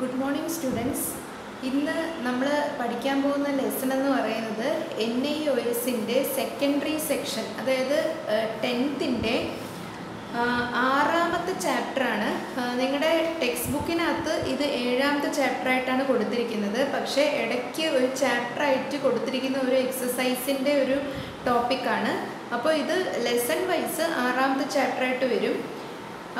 Good morning students. ഇന്ന് നമ്മൾ പഠിക്കാൻ പോകുന്ന ലെസൺ എന്ന് പറയുന്നത് NIOSന്റെ സെക്കൻഡറി സെക്ഷൻ, അതായത് 10th ആറാമത്തെ ചാപ്റ്ററാണ്. നിങ്ങളുടെ ടെക്സ്റ്റ് ബുക്കിനകത്ത് ഇത് 7ാമത്തെ ചാപ്റ്ററായിട്ടാണ് കൊടുത്തിരിക്കുന്നത്. പക്ഷേ ഇടയ്ക്ക് ഒരു ചാപ്റ്ററായിട്ട് കൊടുത്തിരിക്കുന്ന ഒരു എക്സസൈസിൻ്റെ ഒരു ടോപ്പിക്കാണ്. അപ്പോൾ ഇത് ലെസൺ വൈസ് 6ാമത്തെ ചാപ്റ്ററായിട്ട് വരും.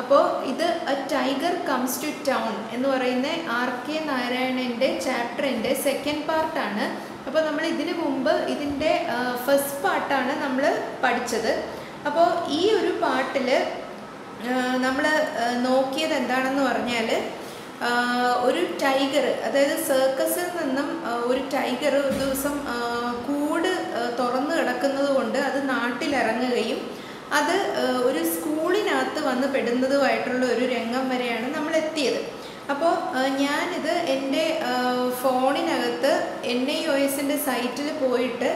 അപ്പോൾ ഇത് a tiger comes to town എന്ന് പറയുന്ന RK നാരായണൻ്റെ ചാപ്റ്ററിൻ്റെ സെക്കൻഡ് പാർട്ടാണ്. അപ്പോൾ നമ്മൾ ഇതിനു മുമ്പ് ഇതിൻ്റെ ഫസ്റ്റ് പാർട്ടാണ് നമ്മൾ പഠിച്ചത്. അപ്പോൾ ഈ ഒരു പാർട്ടിൽ നമ്മൾ നോക്കിയത് എന്താണെന്ന് പറഞ്ഞാൽ, ഒരു ടൈഗർ, അതായത് സർക്കസിൽ നിന്നും ഒരു ടൈഗർ ഒരു ദിവസം കൂട് തുറന്നു കിടക്കുന്നത് കൊണ്ട് അത് നാട്ടിലിറങ്ങുകയും അത് ഒരു സ്കൂളിനകത്ത് വന്ന് പെടുന്നതുമായിട്ടുള്ള ഒരു രംഗം വരെയാണ് നമ്മൾ എത്തിയത്. അപ്പോൾ ഞാനിത് എൻ്റെ ഫോണിനകത്ത് NIOSൻ്റെ സൈറ്റിൽ പോയിട്ട്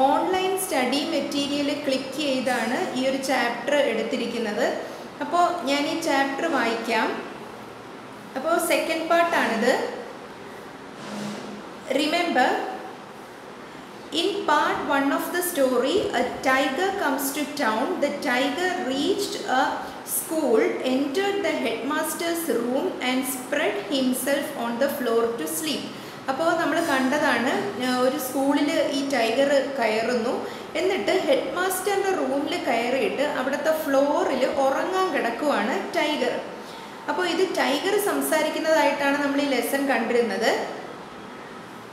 ഓൺലൈൻ സ്റ്റഡി മെറ്റീരിയൽ ക്ലിക്ക് ചെയ്താണ് ഈ ഒരു ചാപ്റ്റർ എടുത്തിരിക്കുന്നത്. അപ്പോൾ ഞാൻ ഈ ചാപ്റ്റർ വായിക്കാം. അപ്പോൾ സെക്കൻഡ് പാർട്ടാണിത്. Remember, in part 1 of the story, a tiger comes to town. The tiger reached a school, entered the headmaster's room and spread himself on the floor to sleep. അപ്പോൾ നമ്മൾ കണ്ടതാണ്, ഒരു സ്കൂളിൽ ഈ ടൈഗർ കയറുന്നു, എന്നിട്ട് ഹെഡ് മാസ്റ്ററിൻ്റെ റൂമിൽ കയറിയിട്ട് അവിടുത്തെ ഫ്ലോറിൽ ഉറങ്ങാൻ കിടക്കുവാണ് ടൈഗർ. അപ്പോൾ ഇത് ടൈഗർ സംസാരിക്കുന്നതായിട്ടാണ് നമ്മൾ ഈ ലെസൺ കണ്ടിരുന്നത്.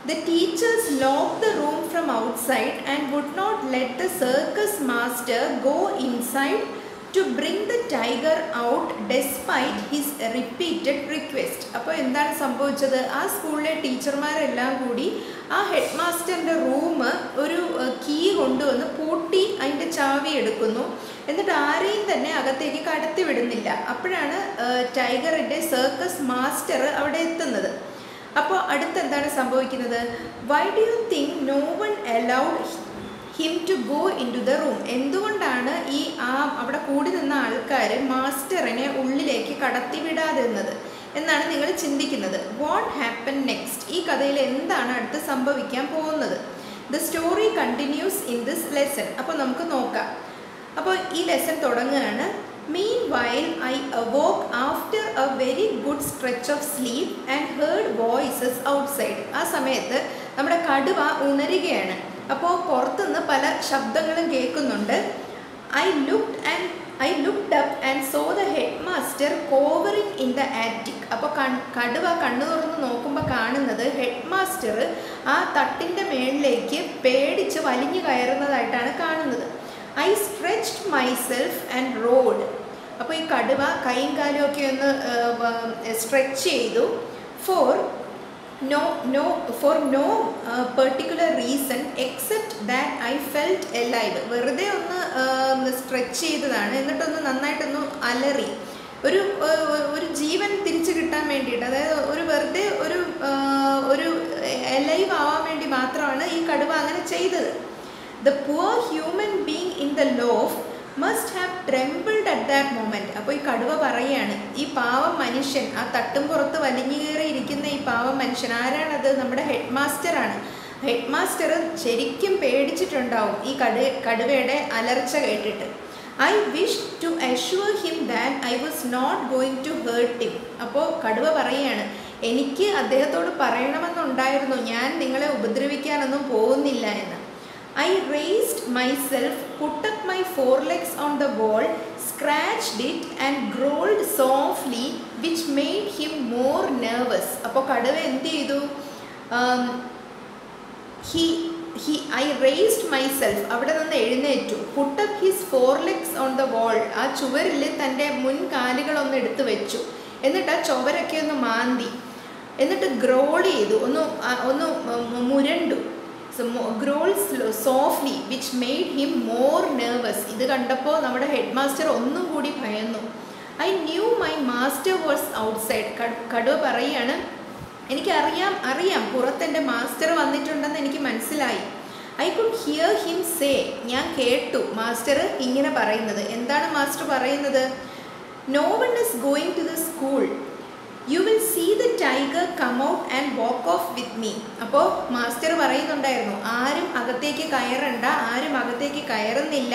The teachers locked the room from outside and would not let the circus master go inside to bring the tiger out despite his repeated request. അപ്പോൾ എന്താണ് സംഭവിച്ചത്? ആ സ്കൂളിലെ ടീച്ചർമാരെല്ലാം കൂടി ആ ഹെഡ് മാസ്റ്ററിൻ്റെ റൂം ഒരു കീ കൊണ്ടുവന്ന് പൂട്ടി അതിൻ്റെ ചാവി എടുക്കുന്നു. എന്നിട്ട് ആരെയും തന്നെ അകത്തേക്ക് കടത്തി വിടുന്നില്ല. അപ്പോഴാണ് ടൈഗറിൻ്റെ സർക്കസ് മാസ്റ്റർ അവിടെ എത്തുന്നത്. അപ്പോൾ അടുത്തെന്താണ് സംഭവിക്കുന്നത്? Why do you think no one allowed him to go into the room? എന്തുകൊണ്ടാണ് അവിടെ കൂടി നിന്ന ആൾക്കാർ മാസ്റ്ററിനെ ഉള്ളിലേക്ക് കടത്തിവിടാതിരുന്നത് എന്നാണ് നിങ്ങൾ ചിന്തിക്കുന്നത്. What happen next? ഈ കഥയിൽ എന്താണ് അടുത്ത് സംഭവിക്കാൻ പോകുന്നത്? The story continuous in this lesson. അപ്പോൾ നമുക്ക് നോക്കാം. അപ്പോൾ ഈ ലെസൺ തുടങ്ങുകയാണ്. Meanwhile, I awoke after a very good stretch of sleep and heard voices outside. ആ സമയത്ത് നമ്മുടെ കടുവ ഉണരുകയാണ്. അപ്പോൾ പുറത്തുനിന്ന് പല ശബ്ദങ്ങളും കേൾക്കുന്നുണ്ട്. I looked up and saw the headmaster cowering in the attic. അപ്പോൾ കടുവ കണ്ണു തുറന്ന് നോക്കുമ്പോൾ കാണുന്നത് ഹെഡ് മാസ്റ്റർ ആ തട്ടിൻ്റെ മേളിലേക്ക് പേടിച്ച് വലിഞ്ഞു കയറുന്നതായിട്ടാണ് കാണുന്നത്. I stretched myself and rode. അപ്പോൾ ഈ കടുവ കൈയും കാലും ഒക്കെ ഒന്ന് സ്ട്രെച്ച് ചെയ്തു. For no particular reason except that I felt alive. വെറുതെ ഒന്ന് സ്ട്രെച്ച് ചെയ്തതാണ്, എന്നിട്ടൊന്ന് നന്നായിട്ടൊന്ന് അലറി, ഒരു ജീവൻ തിരിച്ചു കിട്ടാൻ വേണ്ടിയിട്ട്, അതായത് ഒരു വെറുതെ ഒരു അലൈവ് ആവാൻ വേണ്ടി മാത്രമാണ് ഈ കടുവ അങ്ങനെ ചെയ്തത്. The poor human being in the loft must have trembled at that moment. അപ്പോൾ ഈ കടുവ പറയുകയാണ്, ഈ പാവം മനുഷ്യൻ, ആ തട്ടും പുറത്ത് വലിഞ്ഞു കയറിയിരിക്കുന്ന ഈ പാവം മനുഷ്യൻ ആരാണത്? നമ്മുടെ ഹെഡ് മാസ്റ്ററാണ്. ഹെഡ് മാസ്റ്റർ ശരിക്കും പേടിച്ചിട്ടുണ്ടാവും ഈ കടുവയുടെ അലർച്ച കേട്ടിട്ട്. I wished to assure him that I was not going to hurt him. അപ്പോൾ കടുവ പറയുകയാണ്, എനിക്ക് അദ്ദേഹത്തോട് പറയണമെന്നുണ്ടായിരുന്നു, ഞാൻ നിങ്ങളെ ഉപദ്രവിക്കാനൊന്നും പോകുന്നില്ല എന്ന്. I raised myself, put up my forelegs on the wall, scratched it and growled softly, which made him more nervous. അപ്പോൾ കടുവ എന്ത് ചെയ്തു? I raised myself, അവിടെ നിന്ന് എഴുന്നേറ്റു. Put up his forelegs on the wall, ആ ചുവരിൽ തൻ്റെ മുൻകാലുകളൊന്ന് എടുത്തു വെച്ചു. എന്നിട്ട് ആ ചുവരൊക്കെ ഒന്ന് മാന്തി, എന്നിട്ട് ഗ്രോൾ ചെയ്തു, ഒന്ന് മുരണ്ടു. Growled softly, which made him more nervous. ഇത് കണ്ടപ്പോൾ നമ്മുടെ ഹെഡ് മാസ്റ്റർ ഒന്നും കൂടി ഭയന്നു. I knew my master was outside. കടുവ പറയുകയാണ്, എനിക്കറിയാം പുറത്തെൻ്റെ മാസ്റ്റർ വന്നിട്ടുണ്ടെന്ന് എനിക്ക് മനസ്സിലായി. I could hear him say, ഞാൻ കേട്ടു മാസ്റ്റർ ഇങ്ങനെ പറയുന്നത്. എന്താണ് മാസ്റ്റർ പറയുന്നത്? No one is going to the school. You will see the tiger come out and walk off with me. അപ്പോൾ മാസ്റ്റർ പറയുന്നുണ്ടായിരുന്നു, ആരും അകത്തേക്ക് കയറണ്ട, ആരും അകത്തേക്ക് കയറുന്നില്ല,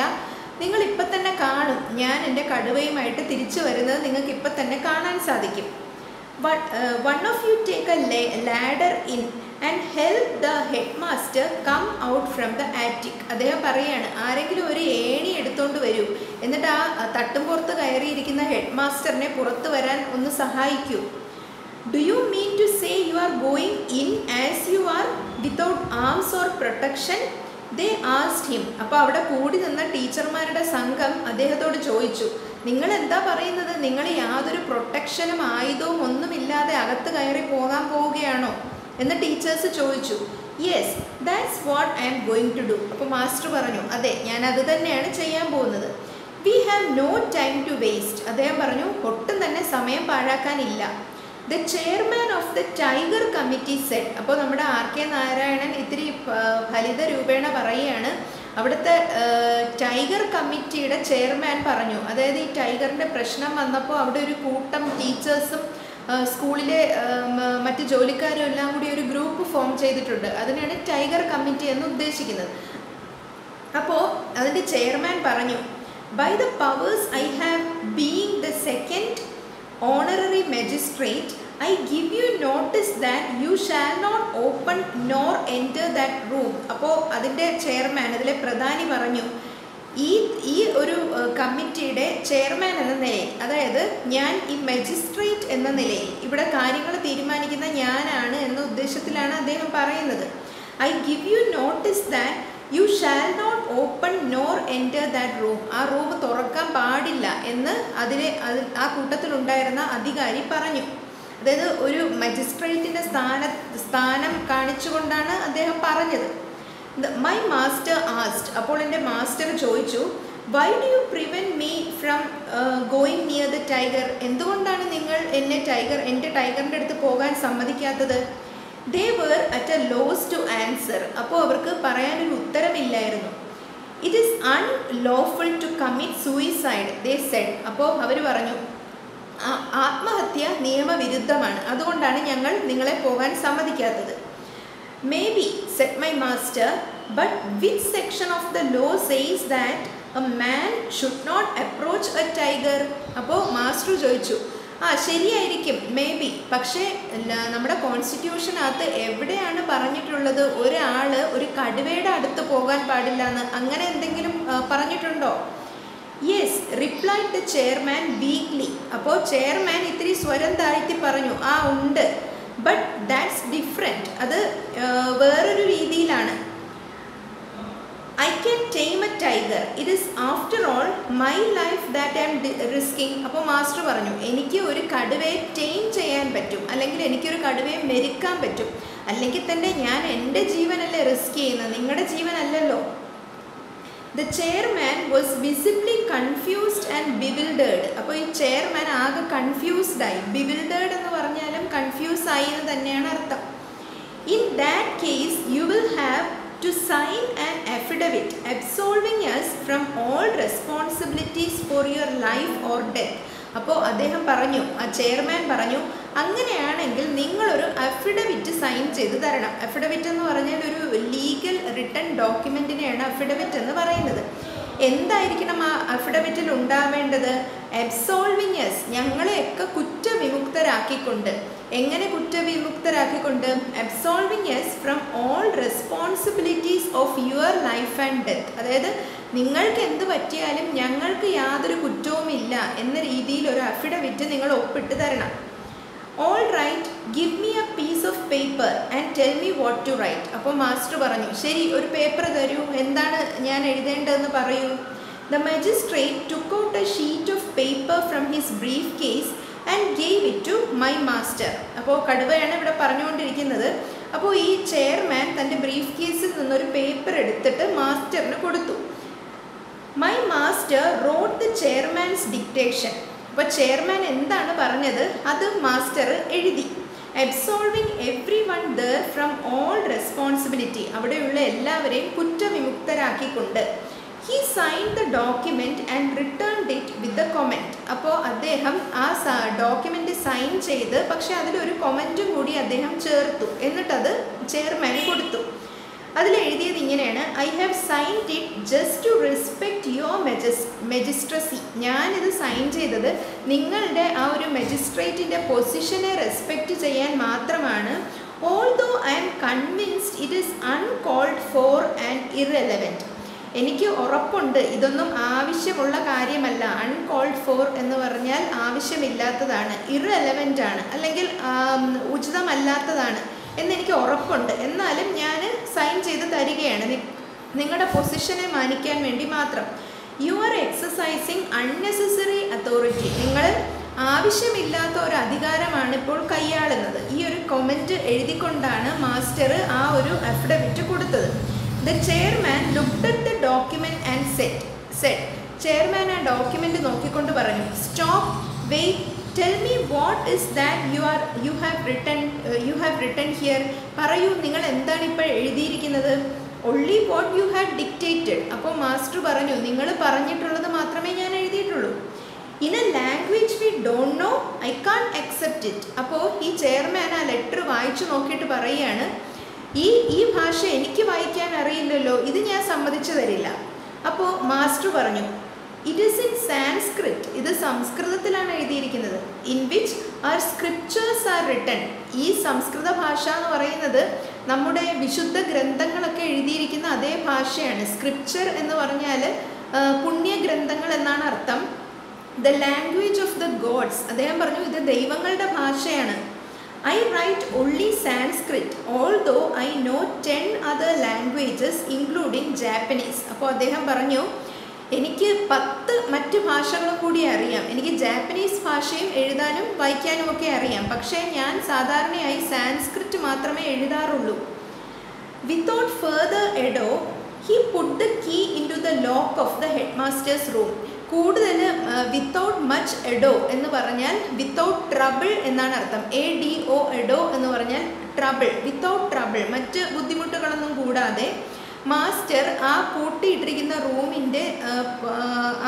നിങ്ങൾ ഇപ്പം തന്നെ കാണും, ഞാൻ എൻ്റെ കടുവയുമായിട്ട് തിരിച്ചു വരുന്നത് നിങ്ങൾക്ക് ഇപ്പം തന്നെ കാണാൻ സാധിക്കും. But one of you take a ladder in and help the headmaster come out from the attic. അദ്ദേഹം പറയാണ്, ആരെങ്കിലും ഒരു ഏണി എടുത്തുകൊണ്ട് വരൂ, എന്നിട്ട് ആ തട്ടുംപുറത്ത് കയറിയിരിക്കുന്ന ഹെഡ് മാസ്റ്ററിനെ പുറത്ത് വരാൻ ഒന്ന് സഹായിക്കൂ. Do you mean to say you are going in as you are without arms or protection? They asked him. അപ്പോൾ അവിടെ കൂടി നിന്ന ടീച്ചർമാരുടെ സംഘം അദ്ദേഹത്തോട് ചോദിച്ചു, നിങ്ങൾ എന്താ പറയുന്നത്, നിങ്ങൾ യാതൊരു പ്രൊട്ടക്ഷനും ആയുധവും ഒന്നുമില്ലാതെ അകത്ത് കയറി പോകാൻ പോവുകയാണോ എന്ന് ടീച്ചേഴ്സ് ചോദിച്ചു. Yes, that's what I am going to do. അപ്പോൾ മാസ്റ്റർ പറഞ്ഞു, അതെ, ഞാൻ അത് തന്നെയാണ് ചെയ്യാൻ പോകുന്നത്. We have no time to waste. അദ്ദേഹം പറഞ്ഞു, ഒട്ടും തന്നെ സമയം പാഴാക്കാനില്ല. The chairman of the tiger committee said. അപ്പോൾ നമ്മുടെ RK നാരായണൻ ഇത്തിരി ഫലിത രൂപേണ പറയുകയാണ്, അവിടുത്തെ ടൈഗർ കമ്മിറ്റിയുടെ ചെയർമാൻ പറഞ്ഞു, അതായത് ഈ ടൈഗറിൻ്റെ പ്രശ്നം വന്നപ്പോൾ അവിടെ ഒരു കൂട്ടം ടീച്ചേഴ്സും സ്കൂളിലെ മറ്റ് ജോലിക്കാരും എല്ലാം കൂടി ഒരു ഗ്രൂപ്പ് ഫോം ചെയ്തിട്ടുണ്ട്. അതിനാണ് ടൈഗർ കമ്മിറ്റി എന്ന് ഉദ്ദേശിക്കുന്നത്. അപ്പോൾ അതിൻ്റെ ചെയർമാൻ പറഞ്ഞു, by the powers I have being the second honorary magistrate, I give you notice that you shall not open nor enter that room. അപ്പോൾ അതിൻ്റെ ചെയർമാൻ, അതിലെ പ്രധാനി പറഞ്ഞു, ഈ ഒരു കമ്മിറ്റിയുടെ ചെയർമാൻ എന്ന നിലയിൽ, അതായത് ഞാൻ ഈ മജിസ്ട്രേറ്റ് എന്ന നിലയിൽ ഇവിടെ കാര്യങ്ങൾ തീരുമാനിക്കുന്ന ഞാനാണ് എന്ന ഉദ്ദേശത്തിലാണ് അദ്ദേഹം പറയുന്നത്. I give you notice that you shall not open nor enter that room. ആ റൂം തുറക്കാൻ പാടില്ല എന്ന് ആ കൂട്ടത്തിലുണ്ടായിരുന്ന അധികാരി പറഞ്ഞു. അതായത് ഒരു മജിസ്ട്രേറ്റിൻ്റെ സ്ഥാനം കാണിച്ചുകൊണ്ടാണ് അദ്ദേഹം പറഞ്ഞത്. My master asked. അപ്പോൾ എൻ്റെ മാസ്റ്റർ ചോദിച്ചു, Y do U prevent me from going near the tiger? എന്തുകൊണ്ടാണ് നിങ്ങൾ എൻ്റെ ടൈഗറിൻ്റെ അടുത്ത് പോകാൻ സമ്മതിക്കാത്തത്? They were at a loss to answer. അപ്പോൾ അവർക്ക് പറയാനൊരു ഉത്തരമില്ലായിരുന്നു. It is unlawful to commit suicide, they said. അപ്പോൾ അവർ പറഞ്ഞു, ആത്മഹത്യ നിയമവിരുദ്ധമാണ്, അതുകൊണ്ടാണ് ഞങ്ങൾ നിങ്ങളെ പോകാൻ സമ്മതിക്കാത്തത്. Maybe, said my master, but which section of the law says that a man should not approach a tiger? അപ്പോൾ മാസ്റ്റർ ചോദിച്ചു, ശരിയായിരിക്കും, മേ ബി, പക്ഷേ നമ്മുടെ കോൺസ്റ്റിറ്റ്യൂഷനകത്ത് എവിടെയാണ് പറഞ്ഞിട്ടുള്ളത് ഒരാൾ ഒരു കടുവയുടെ അടുത്ത് പോകാൻ പാടില്ല എന്ന്? അങ്ങനെ എന്തെങ്കിലും പറഞ്ഞിട്ടുണ്ടോ? Yes, replied the chairman weekly. അപ്പോൾ ചെയർമാൻ ഇത്തിരി സ്വരം താഴ്ത്തി പറഞ്ഞു, ഉണ്ട്, ബട്ട് ദാറ്റ്സ് ഡിഫറെൻറ്റ്, അത് വേറൊരു രീതിയിലാണ്. I can tame a tiger. It is after all my life that I am risking. അപ്പോൾ മാസ്റ്റർ പറഞ്ഞു, എനിക്ക് ഒരു കടുവയെ ടൈം ചെയ്യാൻ പറ്റും, അല്ലെങ്കിൽ എനിക്കൊരു കടുവയെ മെരുക്കാൻ പറ്റും, അല്ലെങ്കിൽ തന്നെ ഞാൻ എൻ്റെ ജീവനല്ലേ റിസ്ക് ചെയ്യുന്നത്, നിങ്ങളുടെ ജീവനല്ലല്ലോ. The chairman was visibly confused and bewildered. അപ്പോൾ ഈ ചെയർമാൻ ആകെ കൺഫ്യൂസ്ഡ് ആയി. bewildered എന്ന് പറഞ്ഞാലും കൺഫ്യൂസ് ആയി എന്ന് തന്നെയാണ് അർത്ഥം. In that case you will have to sign an affidavit absolving us from all responsibilities for your life or death. അപ്പോൾ അദ്ദേഹം പറഞ്ഞു, ആ ചെയർമാൻ പറഞ്ഞു, അങ്ങനെയാണെങ്കിൽ നിങ്ങളൊരു അഫിഡവിറ്റ് സൈൻ ചെയ്ത് തരണം. അഫിഡവിറ്റ് എന്ന് പറഞ്ഞാൽ ഒരു ലീഗൽ റിട്ടൺ ഡോക്യുമെൻറ്റിനെയാണ് അഫിഡവിറ്റ് എന്ന് പറയുന്നത്. എന്തായിരിക്കണം ആ അഫിഡവിറ്റിൽ ഉണ്ടാവേണ്ടത്? അബ്സോൾവിങ് യസ്, ഞങ്ങളെയൊക്കെ കുറ്റവിമുക്തരാക്കിക്കൊണ്ട്. എങ്ങനെ കുറ്റവിമുക്തരാക്കിക്കൊണ്ട്? Absolving us from all responsibilities of your life and death. അതായത് നിങ്ങൾക്ക് എന്ത് പറ്റിയാലും ഞങ്ങൾക്ക് യാതൊരു കുറ്റവുമില്ല എന്ന രീതിയിൽ ഒരു അഫിഡവിറ്റ് നിങ്ങൾ ഒപ്പിട്ട് തരണം. All right, give me a piece of paper and tell me what to write. അപ്പോൾ മാസ്റ്റർ പറഞ്ഞു, ശരി, ഒരു പേപ്പർ തരൂ, എന്താണ് ഞാൻ എഴുതേണ്ടതെന്ന് പറയൂ. The magistrate took out a sheet of paper from his briefcase and gave it to my master. അപ്പോൾ കടുവയാണ് ഇവിടെ പറഞ്ഞുകൊണ്ടിരിക്കുന്നത്. അപ്പോൾ ഈ ചെയർമാൻ തൻ്റെ ബ്രീഫ് കേസിൽ നിന്നൊരു പേപ്പർ എടുത്തിട്ട് മാസ്റ്ററിന് കൊടുത്തു. My master wrote the chairman's dictation. അപ്പോൾ ചെയർമാൻ എന്താണ് പറഞ്ഞത് അത് മാസ്റ്റർ എഴുതി. Absolving everyone there from all responsibility, അവിടെയുള്ള എല്ലാവരെയും കുറ്റവിമുക്തരാക്കിക്കൊണ്ട്. He signed the document and returned it with the comment. അപ്പോൾ അദ്ദേഹം ആ ഡോക്യുമെൻ്റ് സൈൻ ചെയ്ത് പക്ഷേ അതിലൊരു കൊമൻറ്റും കൂടി അദ്ദേഹം ചേർത്തു, എന്നിട്ടത് ചെയർമാന് കൊടുത്തു. അതിലെഴുതിയത് ഇങ്ങനെയാണ്: I have signed it just to respect your magistracy. ഞാനിത് സൈൻ ചെയ്തത് നിങ്ങളുടെ ആ ഒരു മെജിസ്ട്രേറ്റിൻ്റെ പൊസിഷനെ റെസ്പെക്റ്റ് ചെയ്യാൻ മാത്രമാണ്. Although I am convinced it is uncalled for and irrelevant. എനിക്ക് ഉറപ്പുണ്ട് ഇതൊന്നും ആവശ്യമുള്ള കാര്യമല്ല. അൺകോൾഡ് ഫോർ എന്ന് പറഞ്ഞാൽ ആവശ്യമില്ലാത്തതാണ്, ഇറെലവൻ്റ് ആണ്, അല്ലെങ്കിൽ ഉചിതമല്ലാത്തതാണ് എന്നെനിക്ക് ഉറപ്പുണ്ട്. എന്നാലും ഞാൻ സൈൻ ചെയ്ത് തരികയാണ് നിങ്ങളുടെ പൊസിഷനെ മാനിക്കാൻ വേണ്ടി മാത്രം. You are exercising unnecessary authority. നിങ്ങൾ ആവശ്യമില്ലാത്ത ഒരു അധികാരമാണ് ഇപ്പോൾ കൈയാളുന്നത്. ഈ ഒരു കൊമൻറ്റ് എഴുതിക്കൊണ്ടാണ് മാസ്റ്റർ ആ ഒരു അഫിഡവിറ്റ് കൊടുത്തത്. The chairman looked at the document and said, chairman ആ ഡോക്യുമെൻ്റ് നോക്കിക്കൊണ്ട് പറഞ്ഞു, stop, wait, tell me what is that you have written here. പറയൂ, നിങ്ങൾ എന്താണ് ഇപ്പോൾ എഴുതിയിരിക്കുന്നത്? Only what you have dictated. അപ്പോൾ മാസ്റ്റർ പറഞ്ഞു, നിങ്ങൾ പറഞ്ഞിട്ടുള്ളത് മാത്രമേ ഞാൻ എഴുതിയിട്ടുള്ളൂ. In a language we don't know I can't accept it. അപ്പോൾ ഈ ചെയർമാൻ ആ ലെറ്റർ വായിച്ചു നോക്കിയിട്ട് പറയുകയാണ്, ഈ ഭാഷ എനിക്ക് വായിക്കാൻ അറിയില്ലല്ലോ, ഇത് ഞാൻ സമ്മതിച്ചു തരില്ല. അപ്പോൾ മാസ്റ്റർ പറഞ്ഞു, ഇറ്റ് ഈസ് ഇൻ സാൻസ്ക്രിറ്റ്. ഇത് സംസ്കൃതത്തിലാണ് എഴുതിയിരിക്കുന്നത്. In which are scriptures R written. ഈ സംസ്കൃത ഭാഷ എന്ന് പറയുന്നത് നമ്മുടെ വിശുദ്ധ ഗ്രന്ഥങ്ങളൊക്കെ എഴുതിയിരിക്കുന്ന അതേ ഭാഷയാണ്. സ്ക്രിപ്ചർ എന്ന് പറഞ്ഞാൽ പുണ്യഗ്രന്ഥങ്ങൾ എന്നാണ് അർത്ഥം. The language of the gods. അദ്ദേഹം പറഞ്ഞു, ഇത് ദൈവങ്ങളുടെ ഭാഷയാണ്. I write only Sanskrit, although I know 10 other languages including Japanese. അപ്പോൾ അദ്ദേഹം പറഞ്ഞു, എനിക്ക് 10 മറ്റ് ഭാഷകളും കൂടി അറിയാം. എനിക്ക് ജാപ്പനീസ് ഭാഷയും എഴുതാനും വായിക്കാനും ഒക്കെ അറിയാം, പക്ഷേ ഞാൻ സാധാരണയായി സാൻസ്ക്രിറ്റ് മാത്രമേ എഴുതാറുള്ളൂ. Without further ado he put the key into the lock of the headmaster's room. കൂടുതൽ വിത്തൗട്ട് മച്ച് എഡോ എന്ന് പറഞ്ഞാൽ വിത്തൗട്ട് ട്രബിൾ എന്നാണ് അർത്ഥം. ADO എഡോ എന്ന് പറഞ്ഞാൽ ട്രബിൾ, വിത്തൗട്ട് ട്രബിൾ, മറ്റ് ബുദ്ധിമുട്ടുകളൊന്നും കൂടാതെ മാസ്റ്റർ ആ പൂട്ടിയിട്ടിരിക്കുന്ന റൂമിൻ്റെ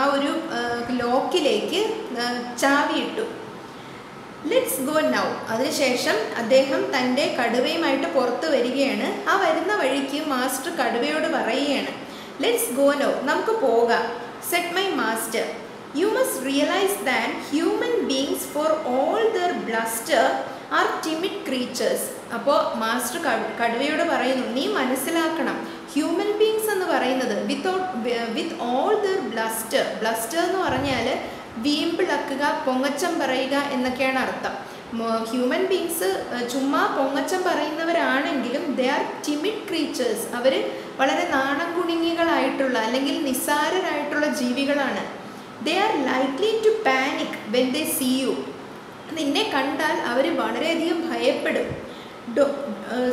ആ ഒരു ലോക്കിലേക്ക് ചാവിയിട്ടു. Let's go now. അതിനുശേഷം അദ്ദേഹം തൻ്റെ കടുവയുമായിട്ട് പുറത്ത് വരികയാണ്. ആ വരുന്ന വഴിക്ക് മാസ്റ്റർ കടുവയോട് പറയുകയാണ്, ലെറ്റ്സ് ഗോ നൗ, നമുക്ക് പോകാം. Said my master, you must realize that human beings, for all their bluster, are timid creatures. അപ്പോൾ മാസ്റ്റർ കടുവയോട് പറയുന്നു, നീ മനസ്സിലാക്കണം, ഹ്യൂമൻ ബീങ്സ് എന്ന് പറയുന്നത് വിത്ത് ഓൾ ദർ ബ്ലസ്റ്റർ. ബ്ലസ്റ്റർ എന്ന് പറഞ്ഞാൽ വീമ്പിളക്കുക, പൊങ്ങച്ചം പറയുക എന്നൊക്കെയാണ് അർത്ഥം. ഹ്യൂമൻ ബീങ്സ് ചുമ്മാ പൊങ്ങച്ചം പറയുന്നവരാണെങ്കിലും ദേ ആർ ടിമിഡ് ക്രീച്ചേഴ്സ്. അവർ വളരെ നാണംകുണുങ്ങികളായിട്ടുള്ള അല്ലെങ്കിൽ നിസ്സാരരായിട്ടുള്ള ജീവികളാണ്. They are likely to panic when they see you. നിന്നെ കണ്ടാൽ അവർ വളരെയധികം ഭയപ്പെടും.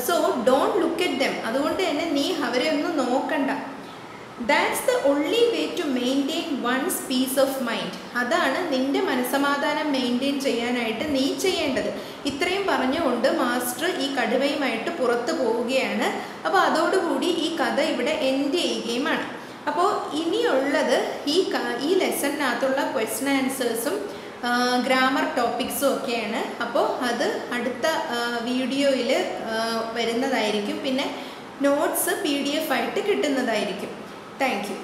So don't look at them. അതുകൊണ്ട് തന്നെ നീ അവരെ ഒന്നും നോക്കണ്ട. That's the only way to maintain one's peace of mind. അതാണ് നിൻ്റെ മനസ്സമാധാനം മെയിൻറ്റെയിൻ ചെയ്യാനായിട്ട് നീ ചെയ്യേണ്ടത്. ഇത്രയും പറഞ്ഞുകൊണ്ട് മാസ്റ്റർ ഈ കടുവയുമായിട്ട് പുറത്ത് പോവുകയാണ്. അപ്പോൾ അതോടുകൂടി ഈ കഥ ഇവിടെ എൻഡ് ചെയ്യുകയുമാണ്. അപ്പോൾ ഇനിയുള്ളത് ഈ ലെസണിനകത്തുള്ള ക്വസ്റ്റ്യൻ ആൻസേഴ്സും ഗ്രാമർ ടോപ്പിക്സും ഒക്കെയാണ്. അപ്പോൾ അത് അടുത്ത വീഡിയോയിൽ വരുന്നതായിരിക്കും. പിന്നെ നോട്ട്സ് PDF ആയിട്ട് കിട്ടുന്നതായിരിക്കും. Thank you.